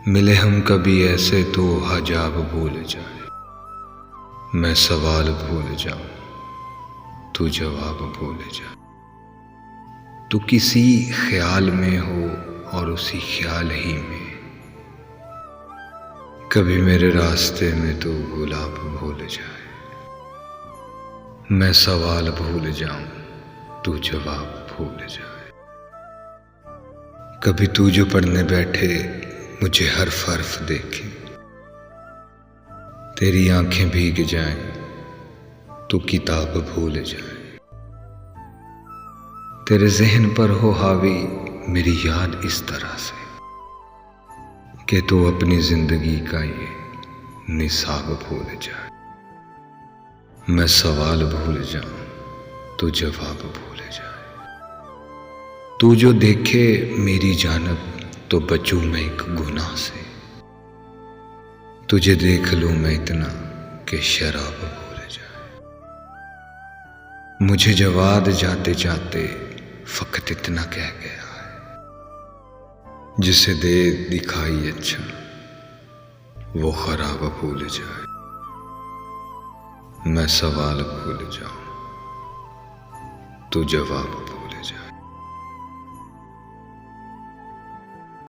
मिले हम कभी ऐसे तो हजाब भूल जाए, मैं सवाल भूल जाऊं तू जवाब भूल जाए। तू किसी ख्याल में हो और उसी ख्याल ही में कभी मेरे रास्ते में तू गुलाब भूल जाए। मैं सवाल भूल जाऊं तू जवाब भूल जाए। कभी तू जो पढ़ने बैठे मुझे हर्फ देखे, तेरी आंखें भीग जाएं तू किताब भूल जाए। तेरे ज़हन पर हो हावी मेरी याद इस तरह से कि तू अपनी जिंदगी का ये निसाब भूल जाए। मैं सवाल भूल जाऊं तू जवाब भूल जाए। तू जो देखे मेरी जानब तो बचूं मैं एक गुनाह से, तुझे देख लूं मैं इतना कि शराब भूल जाए। मुझे जवाद जाते जाते फकत इतना कह गया है, जिसे दे दिखाई अच्छा वो खराब भूल जाए। मैं सवाल भूल जाऊं तू जवाब भूल